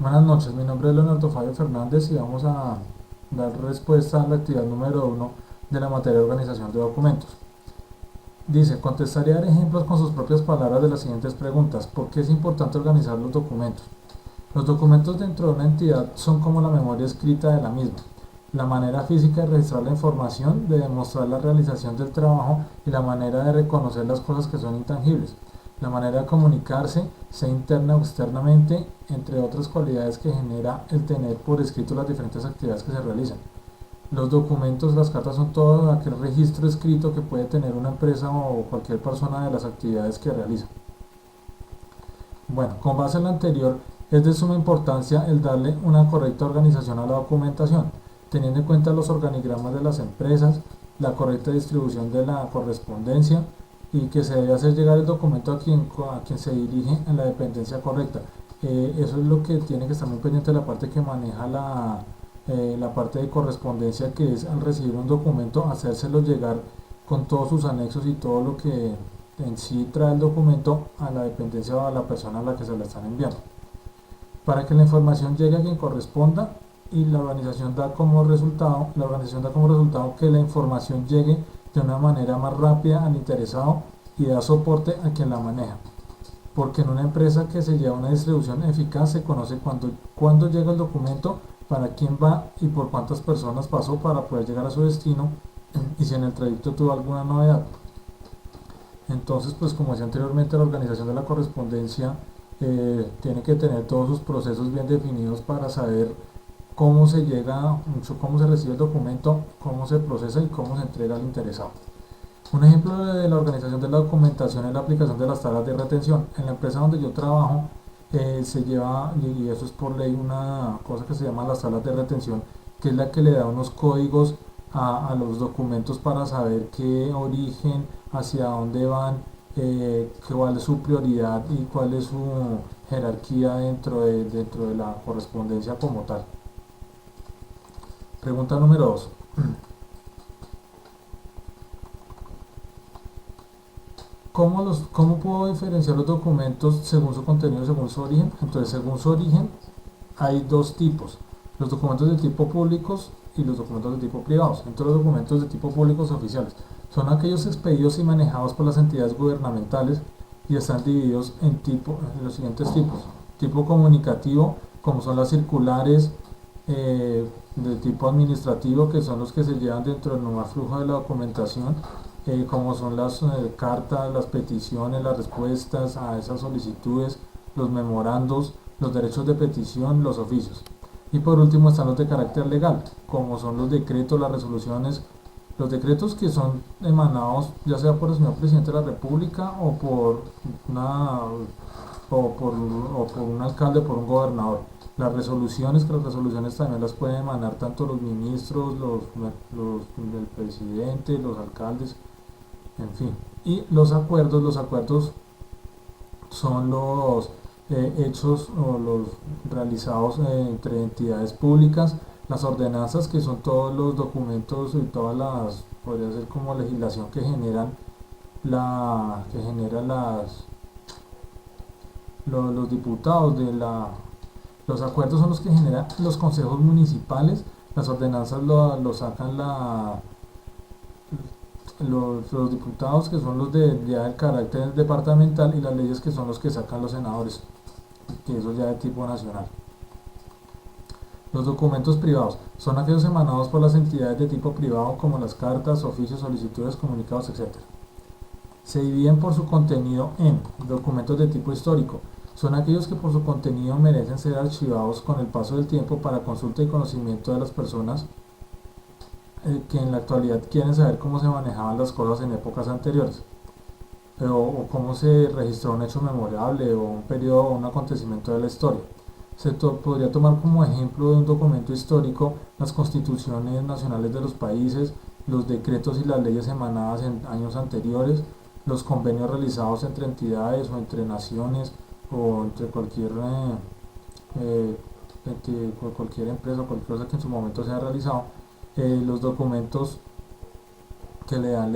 Buenas noches, mi nombre es Leonardo Fabio Fernández y vamos a dar respuesta a la actividad número uno de la materia de organización de documentos. Dice, contestaría ejemplos con sus propias palabras de las siguientes preguntas. ¿Por qué es importante organizar los documentos? Los documentos dentro de una entidad son como la memoria escrita de la misma, la manera física de registrar la información, de demostrar la realización del trabajo y la manera de reconocer las cosas que son intangibles, la manera de comunicarse, sea interna o externamente, entre otras cualidades que genera el tener por escrito las diferentes actividades que se realizan. Los documentos, las cartas son todo aquel registro escrito que puede tener una empresa o cualquier persona de las actividades que realiza. Bueno, con base en lo anterior, es de suma importancia el darle una correcta organización a la documentación, teniendo en cuenta los organigramas de las empresas, la correcta distribución de la correspondencia y que se debe hacer llegar el documento a quien se dirige en la dependencia correcta. Eso es lo que tiene que estar muy pendiente de la parte que maneja la parte de correspondencia, que es al recibir un documento, hacérselo llegar con todos sus anexos y todo lo que en sí trae el documento a la dependencia o a la persona a la que se la están enviando, para que la información llegue a quien corresponda y la organización da como resultado que la información llegue de una manera más rápida al interesado y da soporte a quien la maneja. Porque en una empresa que se lleva una distribución eficaz se conoce cuándo llega el documento, para quién va y por cuántas personas pasó para poder llegar a su destino y si en el trayecto tuvo alguna novedad. Entonces, pues como decía anteriormente, la organización de la correspondencia tiene que tener todos sus procesos bien definidos para saber cómo se llega, cómo se recibe el documento, cómo se procesa y cómo se entrega al interesado. Un ejemplo de la organización de la documentación es la aplicación de las tablas de retención. En la empresa donde yo trabajo se lleva, y eso es por ley, una cosa que se llama las tablas de retención, que es la que le da unos códigos a los documentos para saber qué origen, hacia dónde van, cuál es su prioridad y cuál es su jerarquía dentro de la correspondencia como tal. Pregunta número 2. ¿Cómo puedo diferenciar los documentos según su contenido y según su origen? Entonces, según su origen, hay dos tipos: los documentos de tipo públicos y los documentos de tipo privados. Entonces, los documentos de tipo públicos oficiales son aquellos expedidos y manejados por las entidades gubernamentales y están divididos en los siguientes tipos: tipo comunicativo, como son las circulares, de tipo administrativo, que son los que se llevan dentro del normal flujo de la documentación, como son las cartas, las peticiones, las respuestas a esas solicitudes, los memorandos, los derechos de petición, los oficios. Y por último están los de carácter legal, como son los decretos, las resoluciones, los decretos que son emanados ya sea por el señor presidente de la República o por un alcalde o por un gobernador. Las resoluciones, que las resoluciones también las pueden emanar tanto los ministros, el presidente, los alcaldes, en fin. Y los acuerdos son los hechos o los realizados entre entidades públicas. Las ordenanzas, que son todos los documentos y todas las, podría ser como legislación que generan los diputados los acuerdos son los que generan los consejos municipales. Las ordenanzas lo sacan los diputados, que son los de ya del carácter departamental, y las leyes, que son los que sacan los senadores, que eso ya de tipo nacional. Los documentos privados son aquellos emanados por las entidades de tipo privado, como las cartas, oficios, solicitudes, comunicados, etc. Se dividen por su contenido en documentos de tipo histórico. Son aquellos que por su contenido merecen ser archivados con el paso del tiempo para consulta y conocimiento de las personas que en la actualidad quieren saber cómo se manejaban las cosas en épocas anteriores, o cómo se registró un hecho memorable o un periodo o un acontecimiento de la historia. Podría tomar como ejemplo de un documento histórico las constituciones nacionales de los países, los decretos y las leyes emanadas en años anteriores, los convenios realizados entre entidades o entre naciones o entre cualquier empresa o cualquier cosa que en su momento se haya realizado, los documentos que le da a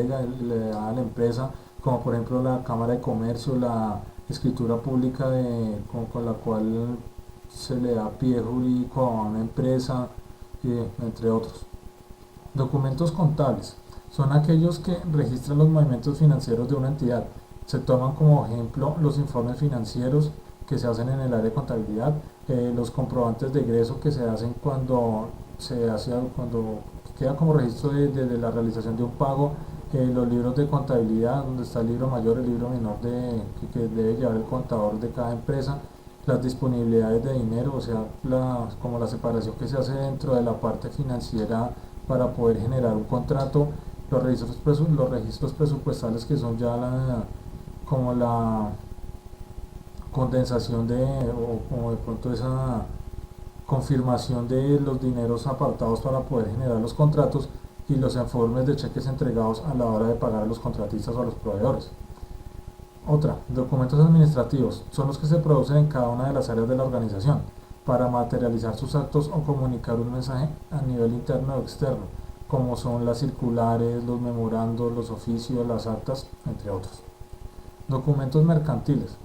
la empresa, como por ejemplo la Cámara de Comercio, la escritura pública con la cual se le da pie jurídico a una empresa, entre otros. Documentos contables son aquellos que registran los movimientos financieros de una entidad. Se toman como ejemplo los informes financieros que se hacen en el área de contabilidad, los comprobantes de egreso que se hacen cuando queda como registro de la realización de un pago, los libros de contabilidad, donde está el libro mayor, el libro menor que debe llevar el contador de cada empresa, las disponibilidades de dinero, o sea, como la separación que se hace dentro de la parte financiera para poder generar un contrato, los registros presupuestales, que son ya como la condensación o como de pronto esa confirmación de los dineros apartados para poder generar los contratos, y los informes de cheques entregados a la hora de pagar a los contratistas o a los proveedores. Otra, documentos administrativos son los que se producen en cada una de las áreas de la organización para materializar sus actos o comunicar un mensaje a nivel interno o externo, como son las circulares, los memorandos, los oficios, las actas, entre otros. Documentos mercantiles,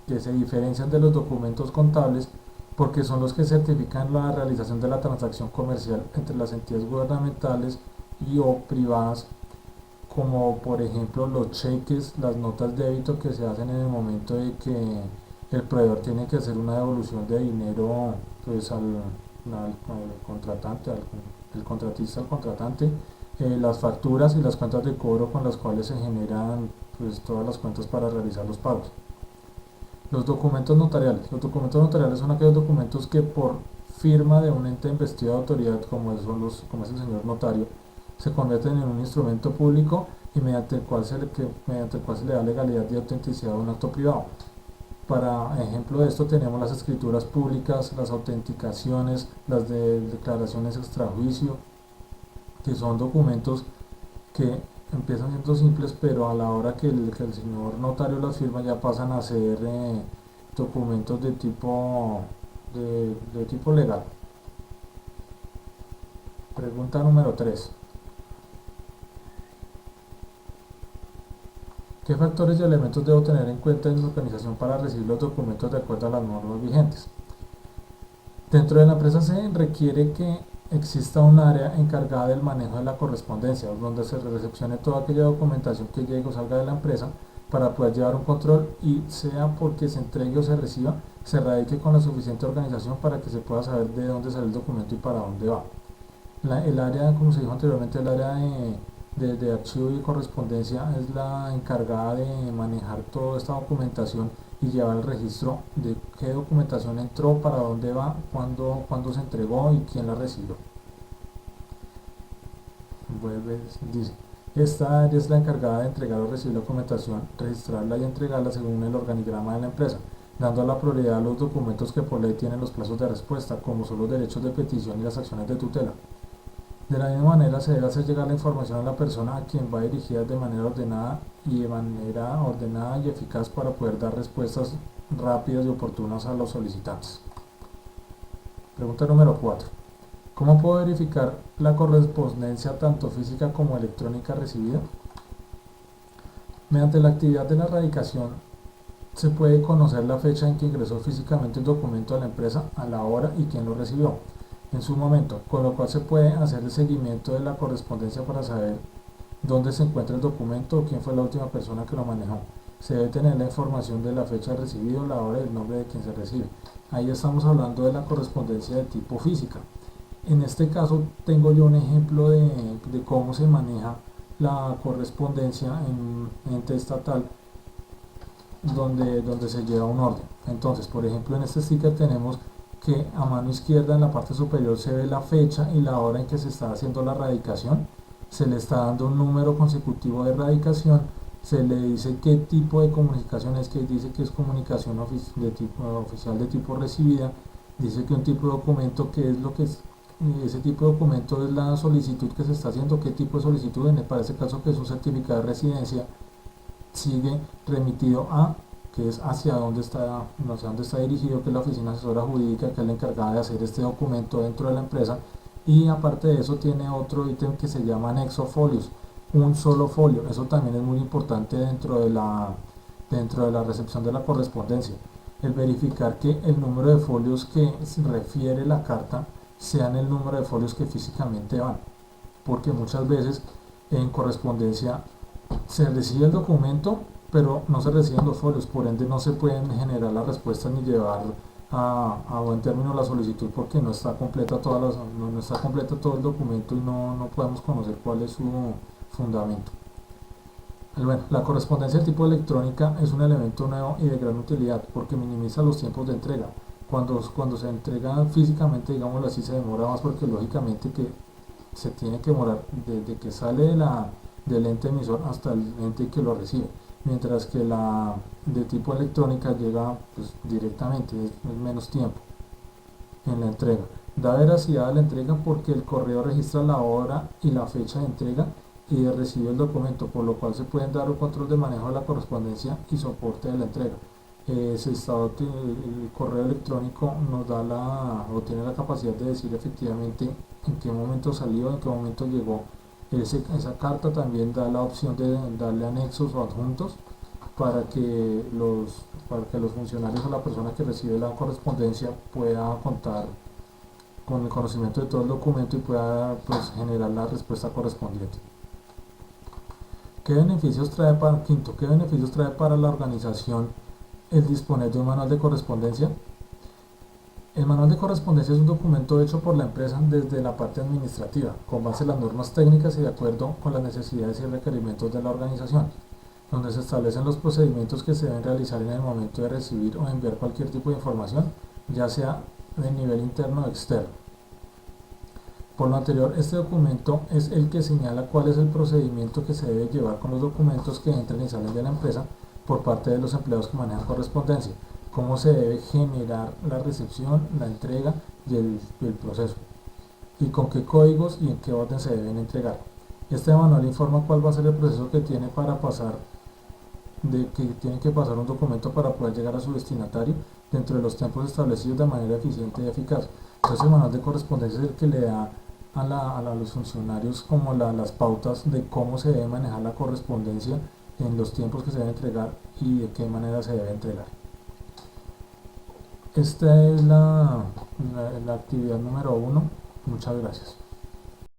que se diferencian de los documentos contables porque son los que certifican la realización de la transacción comercial entre las entidades gubernamentales y o privadas, como por ejemplo los cheques, las notas de débito que se hacen en el momento de que el proveedor tiene que hacer una devolución de dinero, pues al contratante, el contratista al contratante, las facturas y las cuentas de cobro con las cuales se generan, pues, todas las cuentas para realizar los pagos. Los documentos notariales. Los documentos notariales son aquellos documentos que por firma de un ente investido de autoridad, como es el señor notario, se convierten en un instrumento público y mediante el cual se le da legalidad y autenticidad a un acto privado. Para ejemplo de esto tenemos las escrituras públicas, las autenticaciones, las declaraciones extrajuicio, que son documentos que empiezan siendo simples, pero a la hora que el señor notario las firma ya pasan a ser documentos de tipo legal. Pregunta número 3. ¿Qué factores y elementos debo tener en cuenta en mi organización para recibir los documentos de acuerdo a las normas vigentes? Dentro de la empresa se requiere que exista un área encargada del manejo de la correspondencia, donde se recepcione toda aquella documentación que llegue o salga de la empresa para poder llevar un control, y sea porque se entregue o se reciba, se radique con la suficiente organización para que se pueda saber de dónde sale el documento y para dónde va. El área, como se dijo anteriormente, el área de archivo y correspondencia es la encargada de manejar toda esta documentación y llevar el registro de qué documentación entró, para dónde va, cuándo se entregó y quién la recibió. Dice, esta área es la encargada de entregar o recibir documentación, registrarla y entregarla según el organigrama de la empresa, dando la prioridad a los documentos que por ley tienen los plazos de respuesta, como son los derechos de petición y las acciones de tutela. De la misma manera, se debe hacer llegar la información a la persona a quien va dirigida de manera ordenada y eficaz, para poder dar respuestas rápidas y oportunas a los solicitantes. Pregunta número 4. ¿Cómo puedo verificar la correspondencia tanto física como electrónica recibida? Mediante la actividad de la radicación se puede conocer la fecha en que ingresó físicamente el documento a la empresa, a la hora y quién lo recibió en su momento, con lo cual se puede hacer el seguimiento de la correspondencia para saber dónde se encuentra el documento o quién fue la última persona que lo manejó. Se debe tener la información de la fecha de recibido, la hora y el nombre de quien se recibe. Ahí estamos hablando de la correspondencia de tipo física. En este caso tengo yo un ejemplo de cómo se maneja la correspondencia en ente estatal, donde se lleva un orden. Entonces, por ejemplo, en este sticker tenemos que a mano izquierda en la parte superior se ve la fecha y la hora en que se está haciendo la radicación, se le está dando un número consecutivo de radicación, se le dice qué tipo de comunicación es, que dice que es comunicación oficial de tipo recibida, dice que un tipo de documento, que es lo que es, ese tipo de documento es la solicitud que se está haciendo, qué tipo de solicitud, para este caso que es un certificado de residencia, sigue remitido a, que es hacia dónde está dirigido, que es la oficina asesora jurídica, que es la encargada de hacer este documento dentro de la empresa. Y aparte de eso tiene otro ítem que se llama anexo folios, un solo folio. Eso también es muy importante dentro de la recepción de la correspondencia. el verificar que el número de folios que refiere la carta sean el número de folios que físicamente van, porque muchas veces en correspondencia se recibe el documento pero no se reciben los folios, por ende no se pueden generar las respuestas ni llevar a buen término la solicitud porque no está completa no está completa todo el documento y no podemos conocer cuál es su fundamento. Bueno, la correspondencia de tipo electrónica es un elemento nuevo y de gran utilidad porque minimiza los tiempos de entrega. Cuando se entrega físicamente, digámoslo así, se demora más porque lógicamente que se tiene que demorar desde que sale del ente emisor hasta el ente que lo recibe, mientras que la de tipo electrónica llega pues, directamente, es menos tiempo en la entrega. Da veracidad a la entrega porque el correo registra la hora y la fecha de entrega y de recibir el documento, por lo cual se pueden dar un control de manejo de la correspondencia y soporte de la entrega. El correo electrónico nos da o tiene la capacidad de decir efectivamente en qué momento salió, en qué momento llegó esa carta. También da la opción de darle anexos o adjuntos para que los funcionarios o la persona que recibe la correspondencia pueda contar con el conocimiento de todo el documento y pueda pues, generar la respuesta correspondiente. ¿Qué beneficios trae quinto, qué beneficios trae para la organización el disponer de un manual de correspondencia? El manual de correspondencia es un documento hecho por la empresa desde la parte administrativa, con base en las normas técnicas y de acuerdo con las necesidades y requerimientos de la organización, donde se establecen los procedimientos que se deben realizar en el momento de recibir o enviar cualquier tipo de información, ya sea de nivel interno o externo. Por lo anterior, este documento es el que señala cuál es el procedimiento que se debe llevar con los documentos que entran y salen de la empresa por parte de los empleados que manejan correspondencia, cómo se debe generar la recepción, la entrega y el proceso, y con qué códigos y en qué orden se deben entregar. Este manual informa cuál va a ser el proceso que tiene que pasar un documento para poder llegar a su destinatario dentro de los tiempos establecidos de manera eficiente y eficaz. Entonces el manual de correspondencia es el que le da a los funcionarios como las pautas de cómo se debe manejar la correspondencia en los tiempos que se debe entregar y de qué manera se debe entregar. Esta es la actividad número 1. Muchas gracias.